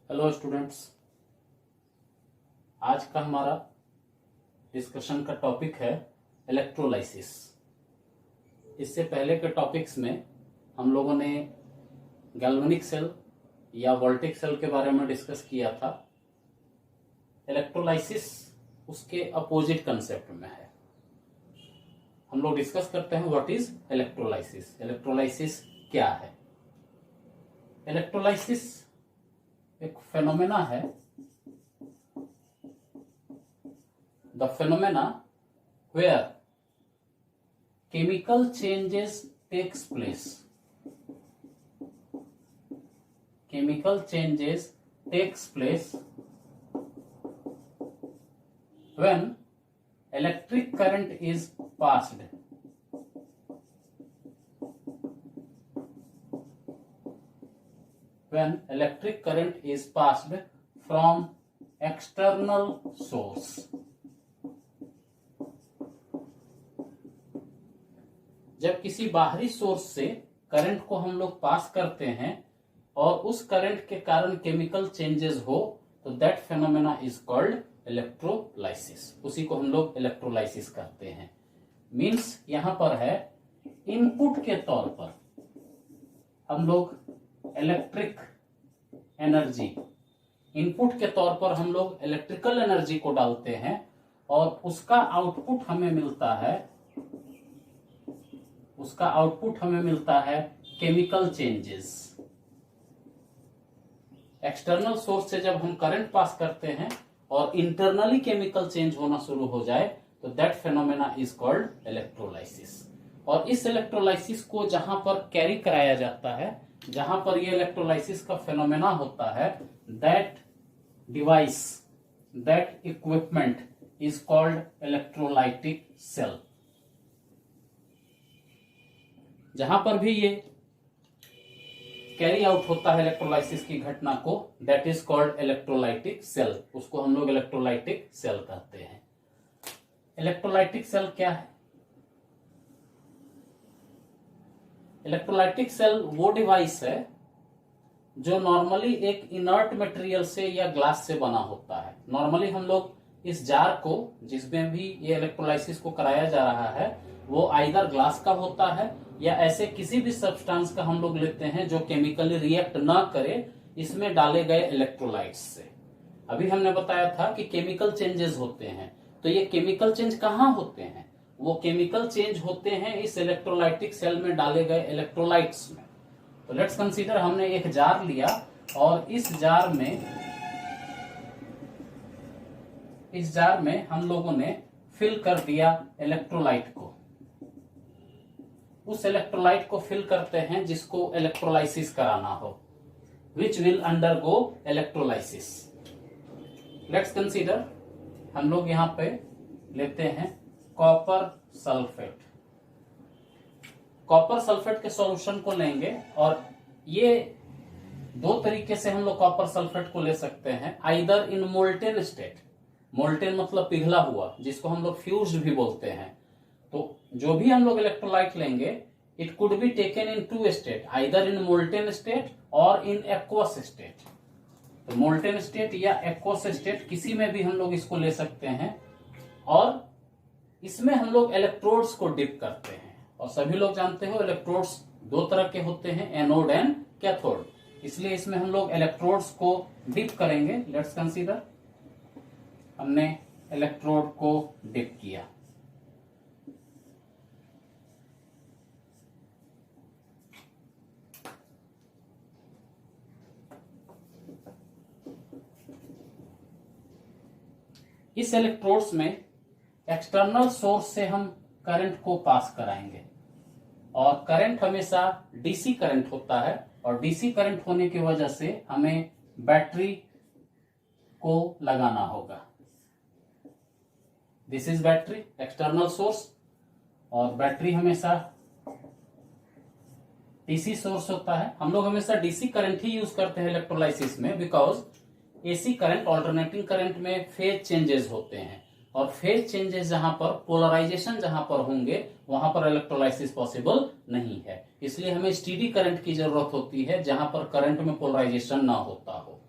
Hello students, आज का हमारा डिस्कशन का टॉपिक है इलेक्ट्रोलाइसिस। इससे पहले के टॉपिक्स में हम लोगों ने गैल्वेनिक सेल या वोल्टिक सेल के बारे में डिस्कस किया था। इलेक्ट्रोलाइसिस उसके अपोजिट कंसेप्ट में है। हम लोग डिस्कस करते हैं व्हाट इज इलेक्ट्रोलाइसिस। इलेक्ट्रोलाइसिस क्या है? इलेक्ट्रोलाइसिस एक फेनोमेना है, the phenomena where chemical changes takes place. Chemical changes takes place when electric current is passed from external source। जब किसी बाहरी सोर्स से करंट को हम लोग पास करते हैं और उस करंट के कारण केमिकल चेंजेस हो तो that phenomena is called electrolysis. उसी को हम लोग इलेक्ट्रोलाइसिस कहते हैं। मींस यहां पर है इनपुट के तौर पर हम लोग इलेक्ट्रिक एनर्जी, इनपुट के तौर पर हम लोग इलेक्ट्रिकल एनर्जी को डालते हैं और उसका आउटपुट हमें मिलता है केमिकल चेंजेस। एक्सटर्नल सोर्स से जब हम करंट पास करते हैं और इंटरनली केमिकल चेंज होना शुरू हो जाए तो that phenomena is called electrolysis. और इस इलेक्ट्रोलाइसिस को जहां पर कैरी कराया जाता है, जहां पर ये इलेक्ट्रोलाइसिस का फेनोमेना होता है, that device, that equipment is called electrolytic cell. जहां पर भी ये कैरी आउट होता है इलेक्ट्रोलाइसिस की घटना को, that is called electrolytic cell. उसको हम लोग इलेक्ट्रोलाइटिक सेल कहते हैं। इलेक्ट्रोलाइटिक सेल क्या है? इलेक्ट्रोलाइटिक सेल वो डिवाइस है जो नॉर्मली एक इनर्ट मटेरियल से या ग्लास से बना होता है। नॉर्मली हम लोग इस जार को, जिसमें भी ये इलेक्ट्रोलाइसिस को कराया जा रहा है, वो आइदर ग्लास का होता है या ऐसे किसी भी सब्सटेंस का हम लोग लेते हैं जो केमिकली रिएक्ट ना करे इसमें डाले गए इलेक्ट्रोलाइट्स से। अभी हमने बताया था कि केमिकल चेंजेस होते हैं, तो ये केमिकल चेंज कहाँ होते हैं? वो केमिकल चेंज होते हैं इस इलेक्ट्रोलाइटिक सेल में डाले गए इलेक्ट्रोलाइट्स में। तो लेट्स कंसीडर, हमने एक जार लिया और इस जार में हम लोगों ने फिल कर दिया इलेक्ट्रोलाइट को। उस इलेक्ट्रोलाइट को फिल करते हैं जिसको इलेक्ट्रोलाइसिस कराना हो, which will undergo electrolysis. Let's consider, हम लोग यहां पे लेते हैं कॉपर सल्फेट। कॉपर सल्फेट के सॉल्यूशन को लेंगे और ये दो तरीके से हम लोग कॉपर सल्फेट को ले सकते हैं। Either in molten state, molten मतलब पिघला हुआ, जिसको हम लोग फ्यूज्ड भी बोलते हैं। तो जो भी हम लोग इलेक्ट्रोलाइट लेंगे, it could be taken in two state, either in molten state और इन एक्वस स्टेट। तो मोल्टेन स्टेट या एक्वस स्टेट किसी में भी हम लोग इसको ले सकते हैं और इसमें हम लोग इलेक्ट्रोड्स को डिप करते हैं। और सभी लोग जानते हो इलेक्ट्रोड्स दो तरह के होते हैं, एनोड एंड कैथोड। इसलिए इसमें हम लोग इलेक्ट्रोड्स को डिप करेंगे। लेट्स कंसीडर, हमने इलेक्ट्रोड को डिप किया। इस इलेक्ट्रोड्स में एक्सटर्नल सोर्स से हम करंट को पास कराएंगे और करंट हमेशा डीसी करंट होता है और डीसी करंट होने की वजह से हमें बैटरी को लगाना होगा। This is battery, external source. और बैटरी हमेशा डीसी सोर्स होता है। हम लोग हमेशा डीसी करंट ही यूज करते हैं इलेक्ट्रोलाइसिस में, because AC current, alternating current में फेज चेंजेस होते हैं और फेज चेंजेस जहां पर, पोलराइजेशन जहां पर होंगे, वहां पर इलेक्ट्रोलाइसिस पॉसिबल नहीं है। इसलिए हमें स्टीडी करंट की जरूरत होती है जहां पर करंट में पोलराइजेशन ना होता हो।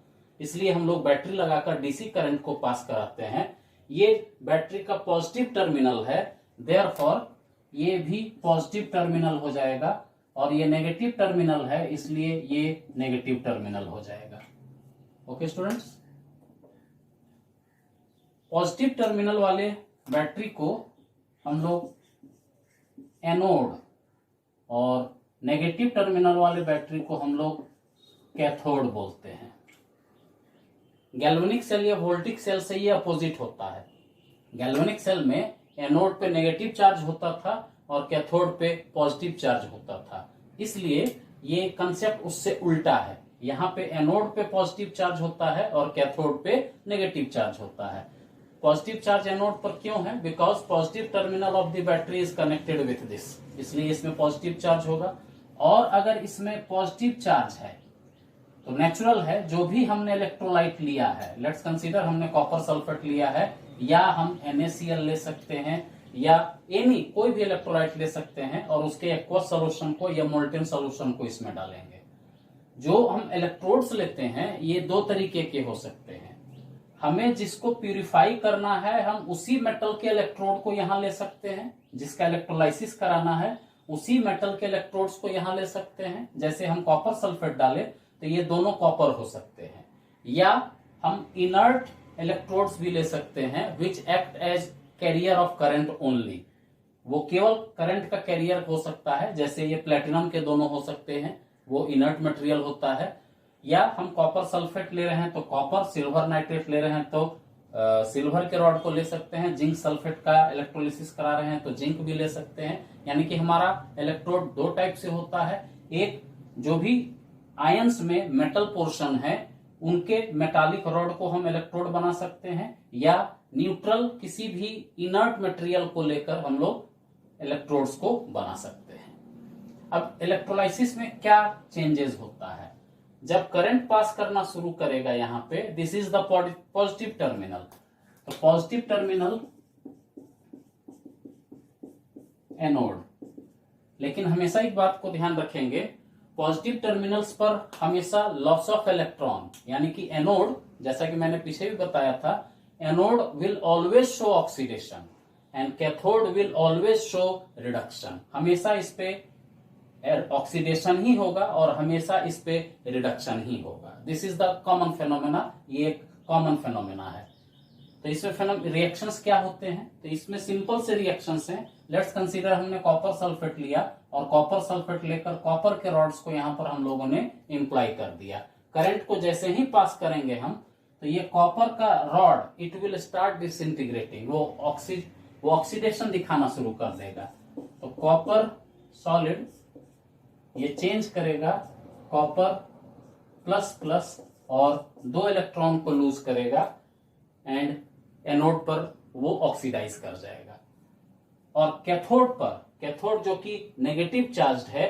इसलिए हम लोग बैटरी लगाकर डीसी करंट को पास कराते हैं। ये बैटरी का पॉजिटिव टर्मिनल है, देयरफॉर ये भी पॉजिटिव टर्मिनल हो जाएगा, और ये नेगेटिव टर्मिनल है इसलिए ये नेगेटिव टर्मिनल हो जाएगा। ओके स्टूडेंट्स, पॉजिटिव टर्मिनल वाले बैटरी को हम लोग एनोड और नेगेटिव टर्मिनल वाले बैटरी को हम लोग कैथोड बोलते हैं। गैल्वेनिक सेल या वोल्टिक सेल से ये अपोजिट होता है। गैल्वेनिक सेल में एनोड पे नेगेटिव चार्ज होता था और कैथोड पे पॉजिटिव चार्ज होता था, इसलिए ये कंसेप्ट उससे उल्टा है। यहाँ पे एनोड पे पॉजिटिव चार्ज होता है और कैथोड पे नेगेटिव चार्ज होता है। पॉजिटिव चार्ज एनोड पर क्यों है? Because positive terminal of the battery is connected with this, इसलिए इसमें पॉजिटिव चार्ज होगा। और अगर इसमें पॉजिटिव चार्ज है तो नेचुरल है, जो भी हमने इलेक्ट्रोलाइट लिया है, लेट्स कंसीडर हमने कॉपर सल्फेट लिया है, या हम NaCl ले सकते हैं, या एनी कोई भी इलेक्ट्रोलाइट ले सकते हैं, और उसके एक्वस सोल्यूशन को या मोल्टेन सोल्यूशन को इसमें डालेंगे। जो हम इलेक्ट्रोड्स लेते हैं ये दो तरीके के हो सकते हैं। हमें जिसको प्यूरिफाई करना है हम उसी मेटल के इलेक्ट्रोड को यहां ले सकते हैं, जिसका इलेक्ट्रोलाइसिस कराना है उसी मेटल के इलेक्ट्रोड्स को यहां ले सकते हैं। जैसे हम कॉपर सल्फेट डाले तो ये दोनों कॉपर हो सकते हैं, या हम इनर्ट इलेक्ट्रोड्स भी ले सकते हैं which act as carrier of current only, वो केवल करंट का कैरियर हो सकता है। जैसे ये प्लेटिनम के दोनों हो सकते हैं, वो इनर्ट मटेरियल होता है। या हम कॉपर सल्फेट ले रहे हैं तो कॉपर, सिल्वर नाइट्रेट ले रहे हैं तो सिल्वर के रॉड को ले सकते हैं, जिंक सल्फेट का इलेक्ट्रोलिसिस करा रहे हैं तो जिंक भी ले सकते हैं। यानी कि हमारा इलेक्ट्रोड दो टाइप से होता है, एक जो भी आयंस में मेटल पोर्शन है उनके मेटालिक रॉड को हम इलेक्ट्रोड बना सकते हैं, या न्यूट्रल किसी भी इनर्ट मटेरियल को लेकर हम लोग इलेक्ट्रोड्स को बना सकते हैं। अब इलेक्ट्रोलाइसिस में क्या चेंजेस होता है? जब करंट पास करना शुरू करेगा यहां पे, this is the positive terminal, तो पॉजिटिव टर्मिनल एनोड। लेकिन हमेशा एक बात को ध्यान रखेंगे, पॉजिटिव टर्मिनल्स पर हमेशा लॉस ऑफ इलेक्ट्रॉन, यानी कि एनोड, जैसा कि मैंने पीछे भी बताया था, anode will always show oxidation and cathode will always show reduction. हमेशा इस पे ऑक्सीडेशन ही होगा और हमेशा इस पे रिडक्शन ही होगा। This is the common phenomena, ये एक कॉमन फेनोमेना है। तो इसमें रिएक्शंस क्या होते हैं? तो इसमें सिंपल से रिएक्शंस हैं। लेट्स कंसीडर हमने कॉपर सल्फेट लिया और कॉपर सल्फेट लेकर कॉपर के रॉड्स को यहां पर हम लोगों ने इम्प्लाई कर दिया। करंट को जैसे ही पास करेंगे हम, तो ये कॉपर का rod it will start disintegrating, वो ऑक्सीडेशन दिखाना शुरू कर देगा। तो कॉपर सॉलिड ये चेंज करेगा, कॉपर प्लस प्लस और दो इलेक्ट्रॉन को लूज करेगा एंड एनोड पर वो ऑक्सीडाइज कर जाएगा। और कैथोड पर, कैथोड जो कि नेगेटिव चार्ज है,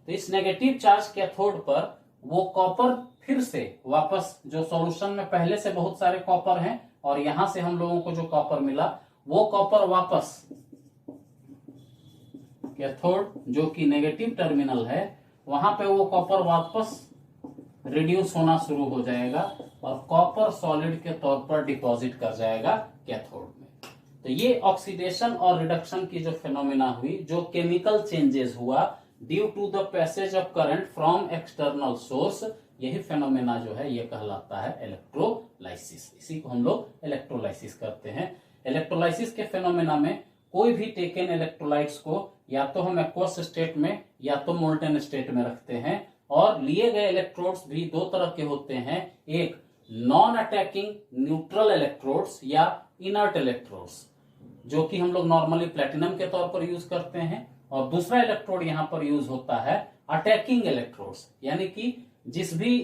तो इस नेगेटिव चार्ज कैथोड पर वो कॉपर फिर से वापस, जो सॉल्यूशन में पहले से बहुत सारे कॉपर हैं और यहां से हम लोगों को जो कॉपर मिला, वो कॉपर वापस कैथोड जो कि नेगेटिव टर्मिनल है वहां पे वो कॉपर वापस रिड्यूस होना शुरू हो जाएगा और कॉपर सॉलिड के तौर पर डिपॉजिट कर जाएगा कैथोड में। तो ये ऑक्सीडेशन और रिडक्शन की जो फिनोमेना हुई, जो केमिकल चेंजेस हुआ due to the passage of current from external source, यही फिनोमेना जो है ये कहलाता है इलेक्ट्रोलाइसिस। इसी को हम लोग इलेक्ट्रोलाइसिस करते हैं। इलेक्ट्रोलाइसिस के फिनोमेना में कोई भी टेकन इलेक्ट्रोलाइट्स को या तो हम एक्वस स्टेट में या तो मोल्टेन स्टेट में रखते हैं, और लिए गए इलेक्ट्रोड्स भी दो तरह के होते हैं, एक नॉन अटैकिंग न्यूट्रल इलेक्ट्रोड्स या इनर्ट इलेक्ट्रोड्स, जो कि हम लोग नॉर्मली प्लेटिनम के तौर पर यूज करते हैं, और दूसरा इलेक्ट्रोड यहां पर यूज होता है अटैकिंग इलेक्ट्रोड्स, यानी कि जिस भी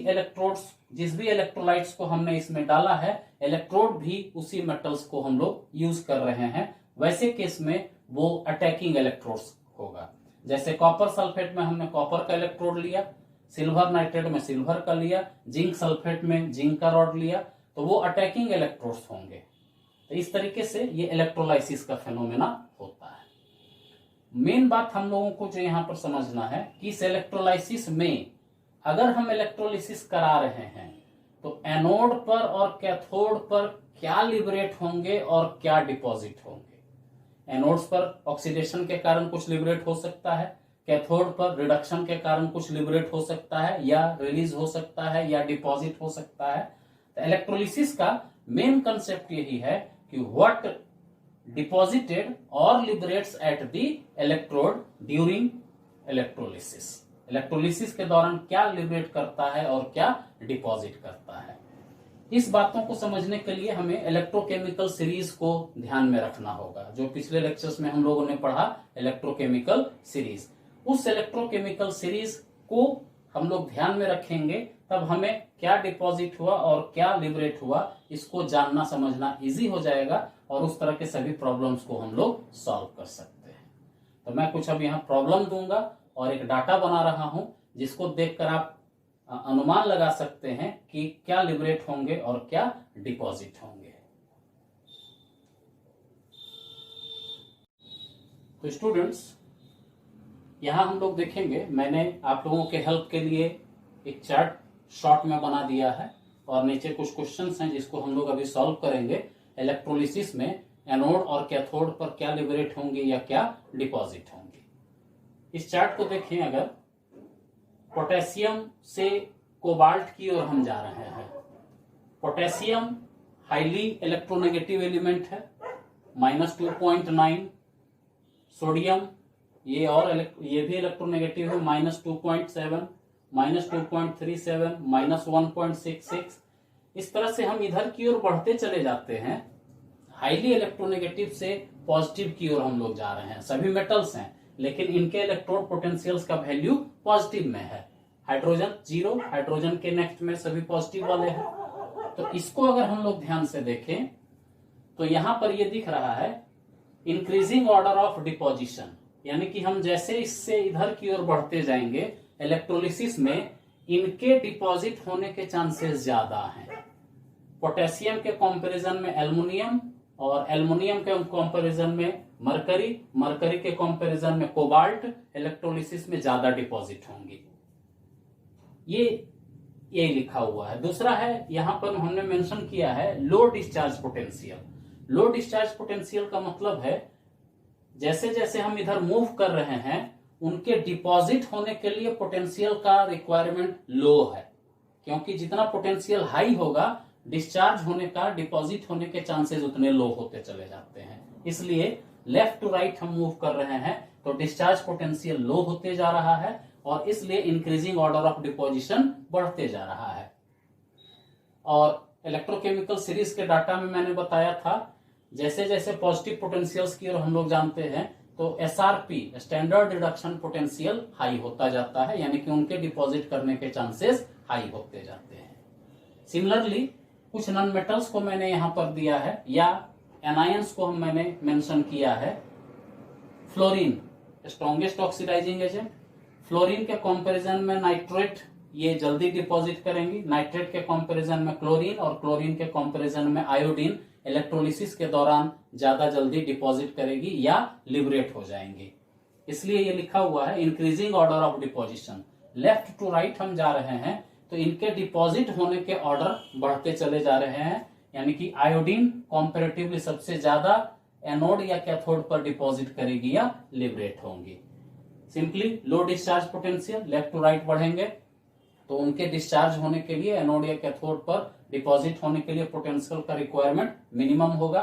इलेक्ट्रोलाइट्स को हमने इसमें डाला है, इलेक्ट्रोड भी उसी मेटल्स को हम लोग यूज कर रहे हैं, वैसे केस में वो अटैकिंग इलेक्ट्रोड्स होगा। जैसे कॉपर सल्फेट में हमने कॉपर का इलेक्ट्रोड लिया, सिल्वर नाइट्रेट में सिल्वर का लिया, जिंक सल्फेट में जिंक का रॉड लिया, तो वो अटैकिंग इलेक्ट्रोड्स होंगे। तो इस तरीके से ये इलेक्ट्रोलाइसिस का फेनोमेना होता है। मेन बात हम लोगों को जो यहां पर समझना है कि इस इलेक्ट्रोलाइसिस में अगर हम इलेक्ट्रोलिसिस करा रहे हैं तो एनोड पर और कैथोड पर क्या लिबरेट होंगे और क्या डिपॉजिट होंगे। एनोड्स पर ऑक्सीडेशन के कारण कुछ लिबरेट हो सकता है, कैथोड पर रिडक्शन के कारण कुछ लिबरेट हो सकता है या रिलीज हो सकता है या डिपॉजिट हो सकता है। तो इलेक्ट्रोलिसिस का मेन कंसेप्ट यही है कि व्हाट डिपॉजिटेड और liberates at the electrode during electrolysis. Electrolysis के दौरान क्या लिबरेट करता है और क्या डिपॉजिट करता है। इस बातों को समझने के लिए हमें इलेक्ट्रोकेमिकल सीरीज को ध्यान में रखना होगा, जो पिछले लेक्चर्स में हम लोगों ने पढ़ा इलेक्ट्रोकेमिकल सीरीज। उस इलेक्ट्रोकेमिकल सीरीज को हम लोग ध्यान में रखेंगे, तब हमें क्या डिपॉजिट हुआ और क्या लिबरेट हुआ इसको जानना समझना इजी हो जाएगा और उस तरह के सभी प्रॉब्लम्स को हम लोग सॉल्व कर सकते हैं। तो मैं कुछ अब यहाँ प्रॉब्लम दूंगा और एक डाटा बना रहा हूं, जिसको देखकर आप अनुमान लगा सकते हैं कि क्या लिबरेट होंगे और क्या डिपॉजिट होंगे। तो स्टूडेंट्स, यहां हम लोग देखेंगे, मैंने आप लोगों के हेल्प के लिए एक चार्ट शॉर्ट में बना दिया है और नीचे कुछ क्वेश्चंस हैं जिसको हम लोग अभी सॉल्व करेंगे। इलेक्ट्रोलिसिस में एनोड और कैथोड पर क्या लिबरेट होंगे या क्या डिपॉजिट होंगे। इस चार्ट को देखें, अगर पोटेशियम से कोबाल्ट की ओर हम जा रहे हैं। पोटेशियम हाईली इलेक्ट्रोनेगेटिव एलिमेंट है, -2.9। सोडियम ये भी इलेक्ट्रोनेगेटिव है, -2.7, -2.37, -1.66। इस तरह से हम इधर की ओर बढ़ते चले जाते हैं। हाईली इलेक्ट्रोनेगेटिव से पॉजिटिव की ओर हम लोग जा रहे हैं। सभी मेटल्स हैं, लेकिन इनके इलेक्ट्रोड पोटेंशियल्स का वैल्यू पॉजिटिव में है। हाइड्रोजन 0, हाइड्रोजन के नेक्स्ट में सभी पॉजिटिव वाले हैं। तो इसको अगर हम लोग ध्यान से देखें तो यहां पर ये दिख रहा है इंक्रीजिंग ऑर्डर ऑफ डिपोजिशन, यानी कि हम जैसे इससे इधर की ओर बढ़ते जाएंगे, इलेक्ट्रोलिसिस में इनके डिपॉजिट होने के चांसेस ज्यादा हैं। पोटेशियम के कंपैरिजन में एल्युमिनियम और एल्युमिनियम के कंपैरिजन में मरकरी, मरकरी के कंपैरिजन में कोबाल्ट इलेक्ट्रोलिसिस में ज्यादा डिपॉजिट होंगी। ये लिखा हुआ है। दूसरा है, यहां पर हमने मेंशन किया है लो डिस्चार्ज पोटेंशियल। लो डिस्चार्ज पोटेंशियल का मतलब है जैसे जैसे हम इधर मूव कर रहे हैं, उनके डिपॉजिट होने के लिए पोटेंशियल का रिक्वायरमेंट लो है, क्योंकि जितना पोटेंशियल हाई होगा, डिस्चार्ज होने का, डिपॉजिट होने के चांसेस उतने लो होते चले जाते हैं। इसलिए लेफ्ट टू राइट हम मूव कर रहे हैं तो डिस्चार्ज पोटेंशियल लो होते जा रहा है और इसलिए इंक्रीजिंग ऑर्डर ऑफ डिपोजिशन बढ़ते जा रहा है। और इलेक्ट्रोकेमिकल सीरीज के डाटा में मैंने बताया था, जैसे जैसे पॉजिटिव पोटेंशियल्स की ओर हम लोग जानते हैं तो SRP, standard reduction potential, high होता जाता है, यानी कि उनके डिपॉजिट करने के चांसेस हाई होते जाते हैं। सिमिलरली कुछ नॉन मेटल्स को मैंने यहां पर दिया है, या एनायंस को मैंने मेंशन किया है। Fluorine strongest oxidising agent, fluorine के कंपैरिजन में नाइट्रेट ये जल्दी डिपॉजिट करेंगी, नाइट्रेट के कंपैरिजन में क्लोरीन और क्लोरीन के कंपैरिजन में आयोडीन इलेक्ट्रोलिसिस के दौरान ज्यादा जल्दी डिपॉजिट करेगी या लिबरेट हो जाएंगी। इसलिए ये लिखा हुआ है increasing order of deposition. Left to right हम जा रहे हैं तो इनके डिपॉजिट होने के ऑर्डर बढ़ते चले जा रहे हैं, यानी कि आयोडीन कंपैरेटिवली सबसे ज्यादा एनोड या कैथोड पर डिपॉजिट करेगी या लिबरेट होंगी। Simply low discharge potential, left to right बढ़ेंगे तो उनके डिस्चार्ज होने के लिए, एनोड या कैथोड पर डिपॉजिट होने के लिए पोटेंशियल का रिक्वायरमेंट मिनिमम होगा।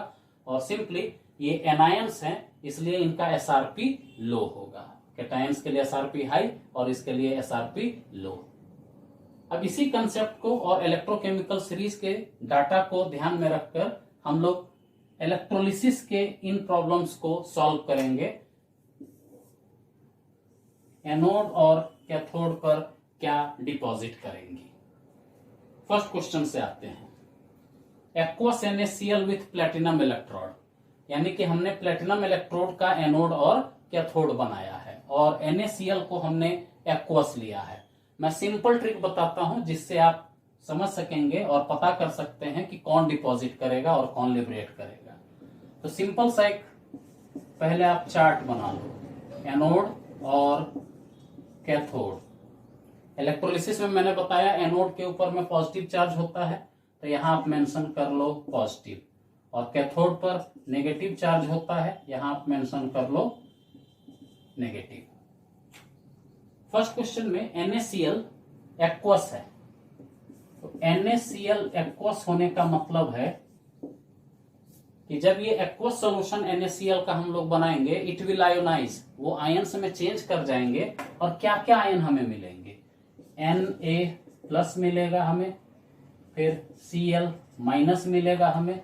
और सिंपली ये एनायंस हैं, इसलिए इनका एसआरपी लो होगा। कैटायंस के लिए एसआरपी हाई और इसके लिए एसआरपी लो। अब इसी कंसेप्ट को और इलेक्ट्रोकेमिकल सीरीज के डाटा को ध्यान में रखकर हम लोग इलेक्ट्रोलिसिस के इन प्रॉब्लम्स को सॉल्व करेंगे। एनोड और कैथोड पर क्या डिपॉजिट करेंगी। फर्स्ट क्वेश्चन से आते हैं। Aqueous NaCl with platinum electrode, यानी कि हमने प्लेटिनम इलेक्ट्रोड का एनोड और कैथोड बनाया है और NaCl को हमने एक्वस लिया है। मैं सिंपल ट्रिक बताता हूं जिससे आप समझ सकेंगे और पता कर सकते हैं कि कौन डिपॉजिट करेगा और कौन लिबरेट करेगा। तो सिंपल सा एक पहले आप चार्ट बना लो, एनोड और कैथोड। इलेक्ट्रोलिसिस में मैंने बताया एनोड के ऊपर में पॉजिटिव चार्ज होता है, तो यहां आप मेंशन कर लो पॉजिटिव, और कैथोड पर नेगेटिव चार्ज होता है, यहां आप मेंशन कर लो नेगेटिव। फर्स्ट क्वेश्चन में NaCl एक्वस है, तो NaCl एक्वस होने का मतलब है कि जब ये एक्वस सॉल्यूशन NaCl का हम लोग बनाएंगे, इट विल आयोनाइज, वो आयंस में चेंज कर जाएंगे, और क्या क्या आयन हमें मिलेंगे, Na+ मिलेगा हमें, फिर Cl- मिलेगा हमें।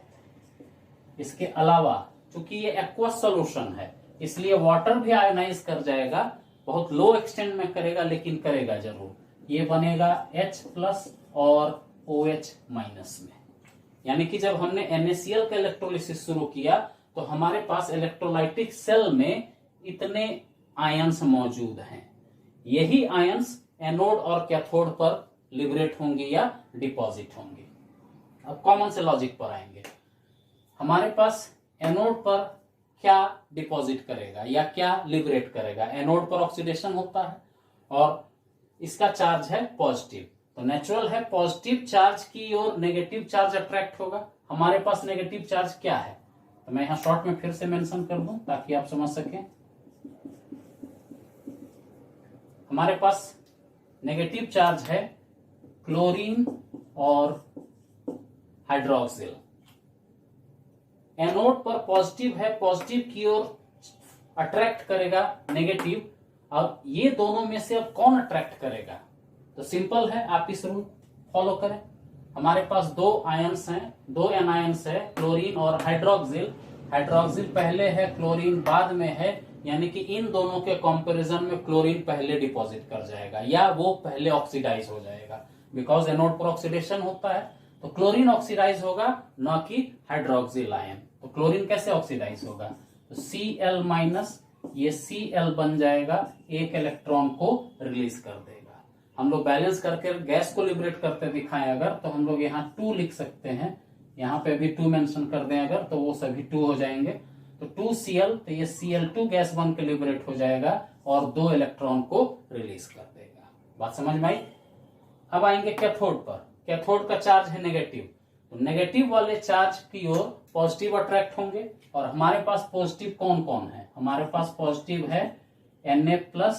इसके अलावा चूंकि ये एक्वस सॉल्यूशन है इसलिए वाटर भी आयोनाइज कर जाएगा, बहुत लो एक्सटेंट में करेगा लेकिन करेगा जरूर। ये बनेगा H+ और OH- में। यानी कि जब हमने NaCl का इलेक्ट्रोलिसिस शुरू किया तो हमारे पास इलेक्ट्रोलाइटिक सेल में इतने आयंस मौजूद हैं। यही आयंस एनोड और कैथोड पर लिबरेट होंगे या डिपॉजिट होंगे। अब कॉमन से लॉजिक पर आएंगे। हमारे पास एनोड पर क्या डिपॉजिट करेगा या क्या लिबरेट करेगा? एनोड पर ऑक्सीडेशन होता है और इसका चार्ज है पॉजिटिव, तो नेचुरल है पॉजिटिव चार्ज की ओर नेगेटिव चार्ज अट्रैक्ट होगा। हमारे पास नेगेटिव चार्ज क्या है, तो मैं यहां शॉर्ट में फिर से मेंशन कर दूं ताकि आप समझ सकें। हमारे पास नेगेटिव चार्ज है क्लोरीन और हाइड्रोक्सिल। एनोड पर पॉजिटिव है, पॉजिटिव की ओर अट्रैक्ट करेगा नेगेटिव। अब ये दोनों में से अब कौन अट्रैक्ट करेगा? तो सिंपल है, आप इस रूल फॉलो करें। हमारे पास दो आयंस हैं, दो एनायंस है, क्लोरीन और हाइड्रोक्सिल। हाइड्रोक्सिल पहले है, क्लोरीन बाद में है, यानी कि इन दोनों के कंपैरिजन में क्लोरीन पहले डिपॉजिट कर जाएगा या वो पहले ऑक्सीडाइज हो जाएगा। बिकॉज एनोड पर ऑक्सीडेशन होता है तो क्लोरीन ऑक्सीडाइज होगा, न कि हाइड्रोक्सिल आयन। तो क्लोरीन कैसे ऑक्सीडाइज होगा? तो Cl- ये Cl बन जाएगा, एक इलेक्ट्रॉन को रिलीज कर देगा। हम लोग बैलेंस करके गैस को लिबरेट करते दिखाएं अगर, तो हम लोग यहाँ 2 लिख सकते हैं, यहाँ पे भी 2 मेंशन कर दें अगर, तो वो सभी 2 हो जाएंगे। तो 2Cl, तो ये Cl2 गैस बन के लिबरेट हो जाएगा और 2 इलेक्ट्रॉन को रिलीज कर देगा। बात समझ में आई? अब आएंगे कैथोड पर। कैथोड का चार्ज है नेगेटिव, तो नेगेटिव वाले चार्ज की ओर पॉजिटिव अट्रैक्ट होंगे। और हमारे पास पॉजिटिव कौन कौन है? हमारे पास पॉजिटिव है Na+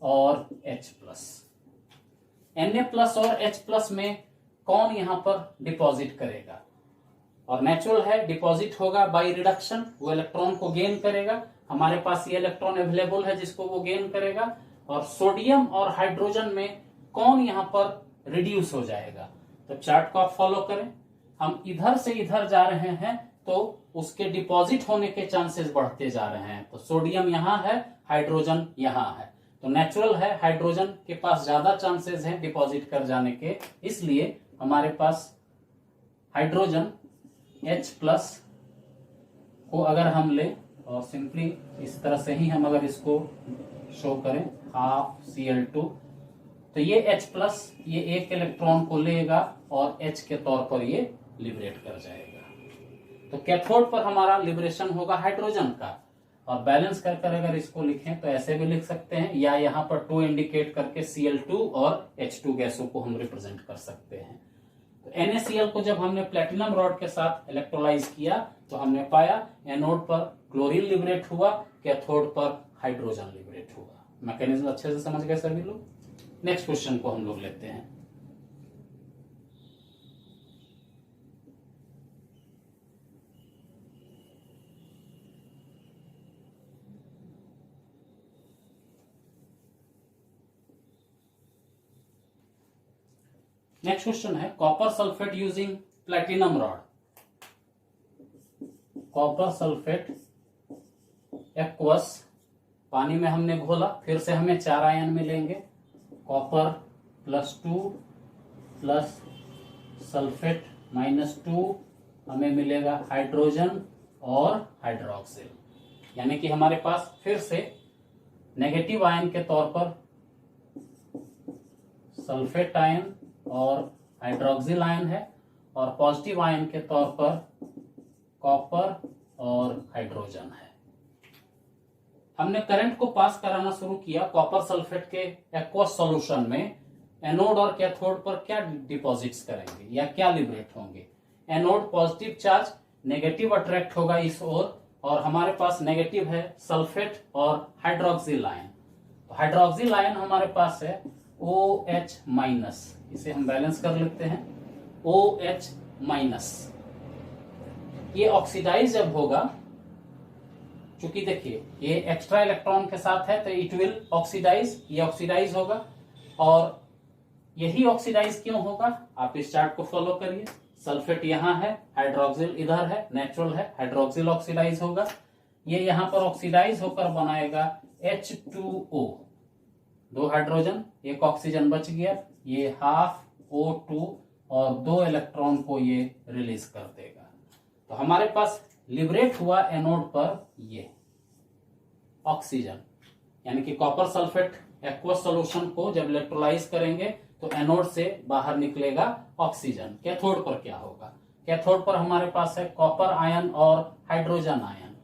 और H+। Na+ और H+ में कौन यहां पर डिपॉजिट करेगा? और नेचुरल है डिपॉजिट होगा बाय रिडक्शन, वो इलेक्ट्रॉन को गेन करेगा। हमारे पास ये इलेक्ट्रॉन अवेलेबल है जिसको वो गेन करेगा। और सोडियम और हाइड्रोजन में कौन यहां पर रिड्यूस हो जाएगा? तो चार्ट को आप फॉलो करें। हम इधर से इधर जा रहे हैं तो उसके डिपॉजिट होने के चांसेस बढ़ते जा रहे हैं। तो सोडियम यहां है, हाइड्रोजन यहां है, तो नेचुरल है हाइड्रोजन के पास ज्यादा चांसेस हैं डिपॉजिट कर जाने के। इसलिए हमारे पास हाइड्रोजन H+ को अगर हम ले और सिंपली इस तरह से ही हम अगर इसको शो करें, हाफ Cl2, तो ये H+ ये एक इलेक्ट्रॉन को लेगा और H के तौर पर ये लिबरेट कर जाएगा। तो कैथोड पर हमारा लिबरेशन होगा हाइड्रोजन का। और बैलेंस कर कर अगर इसको लिखें तो ऐसे भी लिख सकते हैं, या यहाँ पर 2 इंडिकेट करके Cl2 और H2 गैसों को हम रिप्रेजेंट कर सकते हैं। तो NaCl को जब हमने प्लेटिनम रॉड के साथ इलेक्ट्रोलाइज किया तो हमने पाया एनोड पर क्लोरीन लिबरेट हुआ, कैथोड पर हाइड्रोजन लिबरेट हुआ। मैकेनिज्म अच्छे से समझ गए सभी लोग? नेक्स्ट क्वेश्चन को हम लोग लेते हैं। नेक्स्ट क्वेश्चन है copper sulphate using platinum rod. Copper sulphate aqueous पानी में हमने घोला, फिर से हमें 4 आयन मिलेंगे। कॉपर +2 प्लस सल्फेट -2 हमें मिलेगा हाइड्रोजन और हाइड्रोक्सिल। यानी कि हमारे पास फिर से नेगेटिव आयन के तौर पर सल्फेट आयन और हाइड्रोक्सिल आयन है, और पॉजिटिव आयन के तौर पर कॉपर और हाइड्रोजन है। हमने करंट को पास कराना शुरू किया कॉपर सल्फेट के एक्वस सॉल्यूशन में एनोड और कैथोड पर क्या डिपॉजिट्स करेंगे या क्या लिबरेट होंगे। Anode positive charge, negative attract होगा इस ओर, और हमारे पास नेगेटिव है सल्फेट और हाइड्रोक्सिल आयन। तो हाइड्रोक्सिल आयन हमारे पास है OH माइनस, इसे हम बैलेंस कर लेते हैं OH माइनस। ये ऑक्सीडाइज जब होगा, चूंकि देखिए ये एक्स्ट्रा इलेक्ट्रॉन के साथ है तो इट विल ऑक्सीडाइज, ये ऑक्सीडाइज होगा। और यही ऑक्सीडाइज क्यों होगा, आप इस चार्ट को फॉलो करिए। सल्फेट यहाँ है, हाइड्रोक्सिल इधर है, नेचुरल है, हाइड्रोक्सिल ऑक्सीडाइज होगा। ये यहाँ पर ऑक्सीडाइज होकर बनाएगा H2O, 2 हाइड्रोजन, 1 ऑक्सीजन बच गया, ये हाफ O2 और 2 इलेक्ट्रॉन को ये रिलीज कर देगा। तो हमारे पास लिबरेट हुआ एनोड पर ये ऑक्सीजन, यानी कि कॉपर सल्फेट एक्वस सॉल्यूशन को जब इलेक्ट्रोलाइज करेंगे तो एनोड से बाहर निकलेगा ऑक्सीजन। कैथोड पर क्या होगा, कैथोड पर हमारे पास है कॉपर आयन और हाइड्रोजन आयन।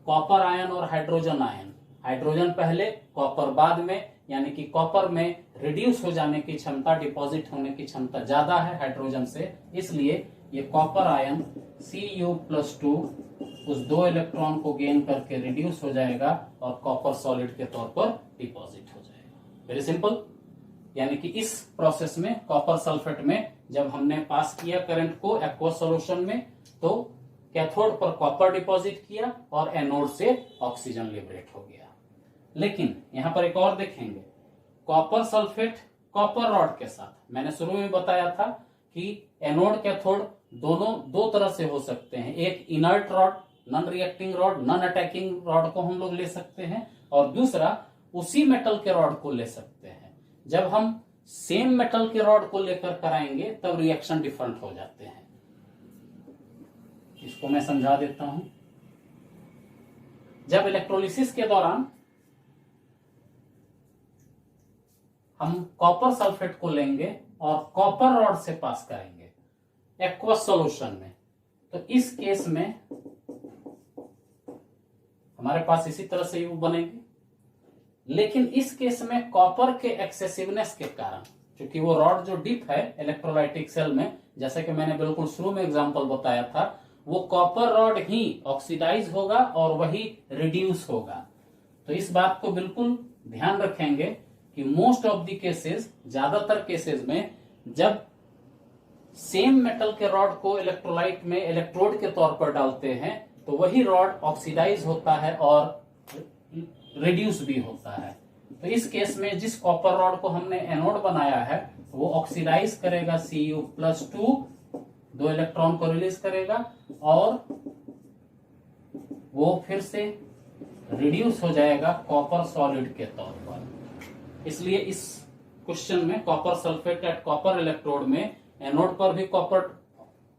कॉपर आयन और हाइड्रोजन आयन, हाइड्रोजन पहले कॉपर बाद में, यानी कि कॉपर में रिड्यूस हो जाने की क्षमता, डिपॉजिट होने की क्षमता ज्यादा है हाइड्रोजन से, इसलिए ये कॉपर आयन Cu+2 उस 2 इलेक्ट्रॉन को गेन करके रिड्यूस हो जाएगा और कॉपर सॉलिड के तौर पर डिपॉजिट हो जाएगा। Very simple. यानी कि इस प्रोसेस में कॉपर सल्फेट में जब हमने पास किया करंट को एक्वस सॉल्यूशन में, तो कैथोड पर कॉपर डिपॉजिट किया और एनोड से ऑक्सीजन लिबरेट हो गया। लेकिन यहां पर एक और देखेंगे, कॉपर सल्फेट कॉपर रॉड के साथ, मैंने शुरू में बताया था कि एनोड कैथोड दोनों 2 तरह से हो सकते हैं। एक inert rod, non reacting rod, non attacking rod को हम लोग ले सकते हैं, और दूसरा उसी मेटल के रॉड को ले सकते हैं। जब हम सेम मेटल के रॉड को लेकर कराएंगे तब रिएक्शन डिफरेंट हो जाते हैं। इसको मैं समझा देता हूं। जब इलेक्ट्रोलिसिस के दौरान हम कॉपर सल्फेट को लेंगे और कॉपर रॉड से पास करेंगे एक्वस सॉल्यूशन में, तो इस केस में हमारे पास इसी तरह से यू बनेगी। लेकिन इस केस में कॉपर के एक्सेसिवनेस के कारण, क्योंकि वो रॉड जो डीप है इलेक्ट्रोलाइटिक सेल में, जैसे कि मैंने बिल्कुल शुरू में एग्जांपल बताया था, वो कॉपर रॉड ही ऑक्सीडाइज होगा और वही रिड्यूस होगा। तो इस बात को बिल्कुल ध्यान रखेंगे कि मोस्ट ऑफ द केसेस, ज्यादातर केसेस में जब सेम मेटल के रॉड को इलेक्ट्रोलाइट में इलेक्ट्रोड के तौर पर डालते हैं तो वही रॉड ऑक्सीडाइज होता है और रिड्यूस भी होता है। तो इस केस में जिस कॉपर रॉड को हमने एनोड बनाया है वो ऑक्सीडाइज करेगा Cu+2, 2 इलेक्ट्रॉन को रिलीज करेगा और वो फिर से रिड्यूस हो जाएगा कॉपर सॉलिड के तौर पर। इसलिए इस क्वेश्चन में copper sulphate at copper electrode में एनोड पर भी कॉपर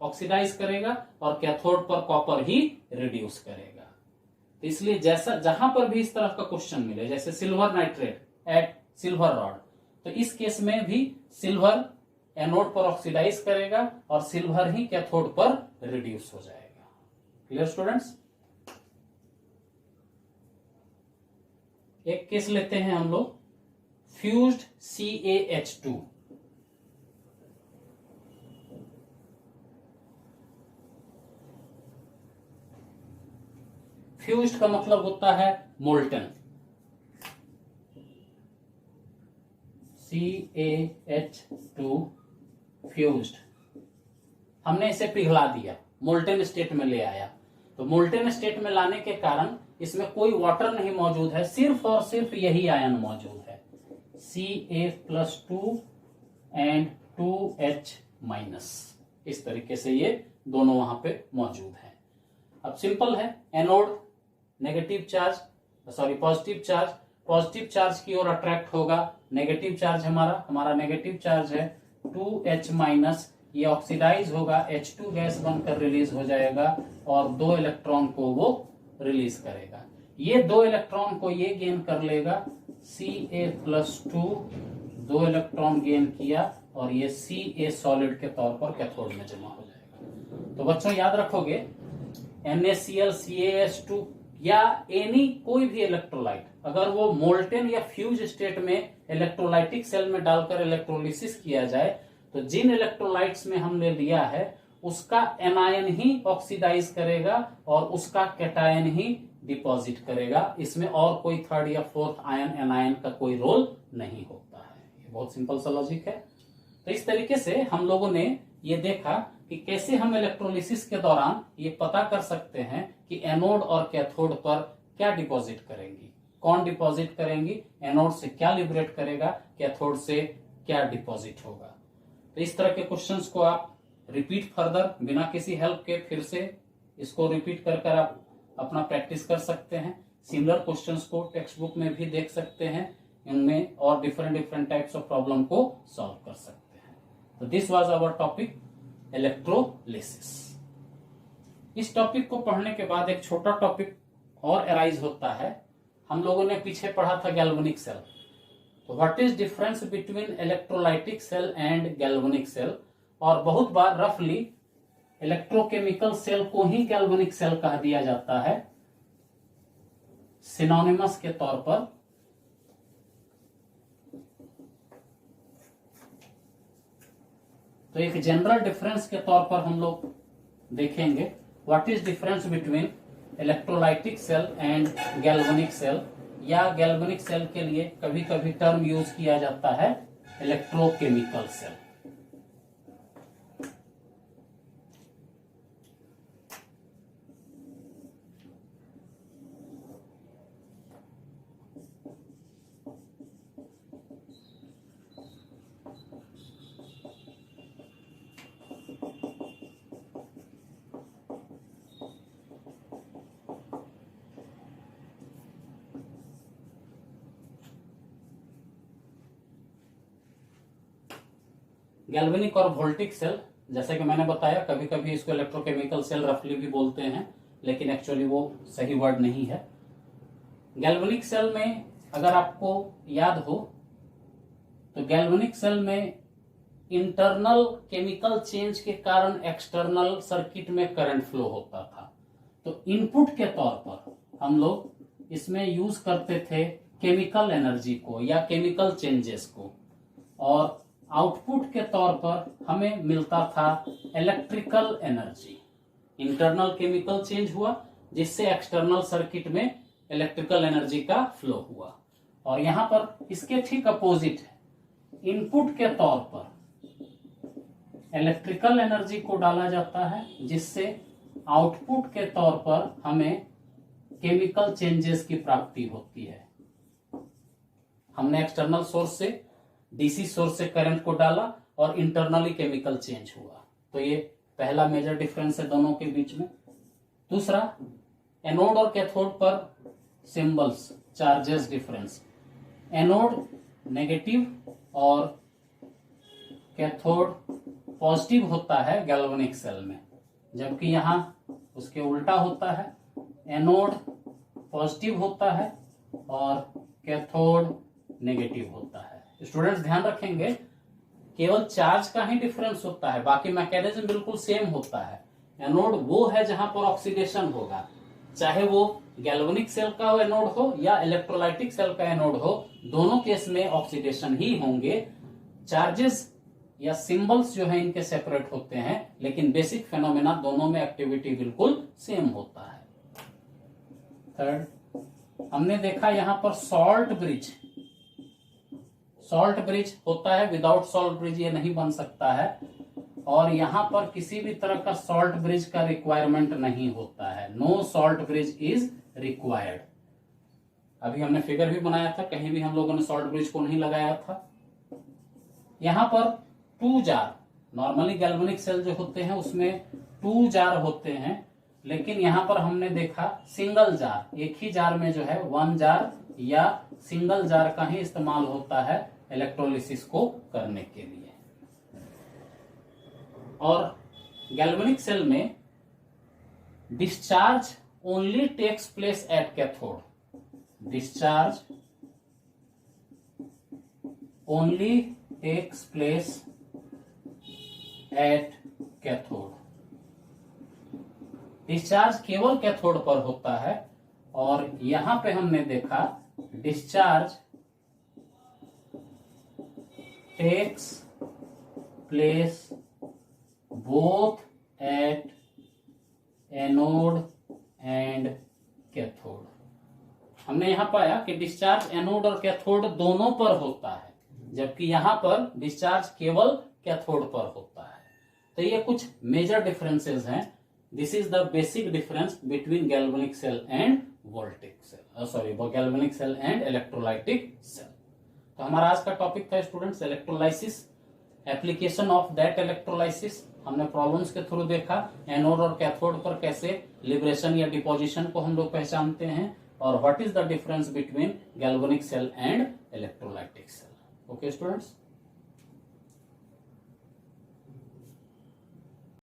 ऑक्सीडाइज करेगा और कैथोड पर कॉपर ही रिड्यूस करेगा। तो इसलिए जैसा जहां पर भी इस तरह का क्वेश्चन मिले, जैसे silver nitrate at silver rod, तो इस केस में भी सिल्वर एनोड पर ऑक्सीडाइज करेगा और सिल्वर ही कैथोड पर रिड्यूस हो जाएगा। Clear students. एक केस लेते हैं हम लोग, फ्यूज्ड CaH2। फ्यूज्ड का मतलब होता है मोल्टन, CaH2 फ्यूज्ड। हमने इसे पिघला दिया, मोल्टन स्टेट में ले आया। तो मोल्टन स्टेट में लाने के कारण इसमें कोई वाटर नहीं मौजूद है, सिर्फ और सिर्फ यही आयन मौजूद है, Ca+2 एंड 2H-। इस तरीके से ये दोनों वहां पे मौजूद है। अब सिंपल है, anode negative charge, sorry positive charge की ओर अट्रैक्ट होगा। नेगेटिव चार्ज हमारा नेगेटिव चार्ज है 2H-, ये ऑक्सीडाइज होगा, H2 गैस बनकर रिलीज हो जाएगा और 2 इलेक्ट्रॉन को वो रिलीज करेगा। ये 2 इलेक्ट्रॉन को ये गेन कर लेगा, Ca+2 2 इलेक्ट्रॉन गेन किया और ये Ca सॉलिड के तौर पर कैथोड में जमा हो जाएगा। तो बच्चों याद रखोगे NaCl CaH2 या एनी कोई भी इलेक्ट्रोलाइट अगर वो मोल्टेन या फ्यूज स्टेट में इलेक्ट्रोलाइटिक सेल में डालकर इलेक्ट्रोलिसिस किया जाए तो जिन इलेक्ट्रोलाइट्स में हमने लिया है उसका एनायन ही ऑक्सीडाइज करेगा और उसका कैटायन ही डिपॉजिट करेगा। इसमें और कोई थर्ड या फोर्थ आयन एनायन का कोई रोल नहीं होता है। ये बहुत सिंपल सा लॉजिक है। तो इस तरीके से हम लोगों ने ये देखा कि कैसे हम इलेक्ट्रोलिसिस के दौरान ये पता कर सकते हैं कि एनोड और कैथोड पर क्या डिपॉजिट करेंगी, कौन डिपॉजिट करेंगी, एनोड से क्या लिबरेट करेगा, कैथोड से क्या डिपॉजिट होगा। तो इस तरह के क्वेश्चंस को आप रिपीट फर्दर बिना किसी हेल्प के फिर से इसको रिपीट कर कर आप अपना प्रैक्टिस कर सकते हैं। सिमिलर क्वेश्चंस को टेक्स्ट बुक में भी देख सकते हैं, इनमें और डिफरेंट टाइप्स ऑफ प्रॉब्लम को सॉल्व कर सकते हैं। तो this was our topic electrolysis. इस टॉपिक को पढ़ने के बाद एक छोटा टॉपिक और अराइज होता है। हम लोगों ने पीछे पढ़ा था गैल्वेनिक सेल। तो what is difference between electrolytic cell and galvanic cell, और बहुत बार रफली इलेक्ट्रोकेमिकल सेल को ही गैल्वेनिक सेल कह दिया जाता है सिनोनिमस के तौर पर। तो एक जनरल डिफरेंस के तौर पर हम लोग देखेंगे what is difference between electrolytic cell and galvanic cell, या गैल्वेनिक सेल के लिए कभी कभी टर्म यूज किया जाता है इलेक्ट्रोकेमिकल सेल। गैल्वेनिक और वोल्टिक सेल, जैसे कि मैंने बताया कभी कभी इसको इलेक्ट्रोकेमिकल सेल रफली भी बोलते हैं, लेकिन एक्चुअली वो सही वर्ड नहीं है। गैल्वेनिक सेल में अगर आपको याद हो तो गैल्वेनिक सेल में इंटरनल केमिकल चेंज के कारण एक्सटर्नल सर्किट में करंट फ्लो होता था। तो इनपुट के तौर पर हम लोग इसमें यूज करते थे केमिकल एनर्जी को या केमिकल चेंजेस को, और आउटपुट के तौर पर हमें मिलता था electrical energy. Internal chemical change हुआ जिससे एक्सटर्नल सर्किट में इलेक्ट्रिकल एनर्जी का फ्लो हुआ। और यहां पर इसके ठीक अपोजिट है, इनपुट के तौर पर इलेक्ट्रिकल एनर्जी को डाला जाता है जिससे आउटपुट के तौर पर हमें केमिकल चेंजेस की प्राप्ति होती है। हमने एक्सटर्नल सोर्स से डीसी सोर्स से करंट को डाला और इंटरनली केमिकल चेंज हुआ। तो ये पहला मेजर डिफरेंस है दोनों के बीच में। दूसरा, एनोड और कैथोड पर symbols, charges difference. Anode negative और कैथोड पॉजिटिव होता है गैल्वेनिक सेल में, जबकि यहां उसके उल्टा होता है। एनोड पॉजिटिव होता है और कैथोड नेगेटिव होता है। स्टूडेंट्स ध्यान रखेंगे केवल चार्ज का ही डिफरेंस होता है, बाकी मैकेनिज्म बिल्कुल सेम होता है। एनोड वो है जहां पर ऑक्सीडेशन होगा, चाहे वो गैल्वेनिक सेल का एनोड हो या इलेक्ट्रोलाइटिक सेल का एनोड हो, दोनों केस में ऑक्सीडेशन ही होंगे। चार्जेस या सिंबल्स जो है इनके सेपरेट होते हैं, लेकिन बेसिक फेनोमेना दोनों में एक्टिविटी बिल्कुल सेम होता है। थर्ड, हमने देखा यहां पर सॉल्ट ब्रिज होता है, विदाउट सॉल्ट ब्रिज ये नहीं बन सकता है, और यहां पर किसी भी तरह का सॉल्ट ब्रिज का रिक्वायरमेंट नहीं होता है। No salt bridge is required. अभी हमने फिगर भी बनाया था, कहीं भी हम लोगों ने सॉल्ट ब्रिज को नहीं लगाया था। यहां पर 2 जार, नॉर्मली गैल्वेनिक सेल जो होते हैं उसमें 2 जार होते हैं, लेकिन यहां पर हमने देखा सिंगल जार, एक ही जार में जो है 1 जार या सिंगल जार का ही इस्तेमाल होता है इलेक्ट्रोलिसिस को करने के लिए। और गैल्वेनिक सेल में discharge only takes place at cathode. Discharge only takes place at cathode. Discharge केवल कैथोड पर होता है और यहां पे हमने देखा discharge takes place both at anode and cathode. हमने यहां पाया कि डिस्चार्ज एनोड और कैथोड दोनों पर होता है, जबकि यहां पर डिस्चार्ज केवल कैथोड पर होता है। तो ये कुछ मेजर डिफरेंसेस हैं। This is the basic difference between galvanic cell and voltaic cell, galvanic cell and electrolytic cell. तो हमारा आज का टॉपिक था students electrolysis, application of that electrolysis. हमने प्रॉब्लम्स के थ्रू देखा एनोड और कैथोड पर कैसे लिबरेशन या डिपोजिशन को हम लोग पहचानते हैं, और what is the difference between galvanic cell and electrolytic cell. Okay students.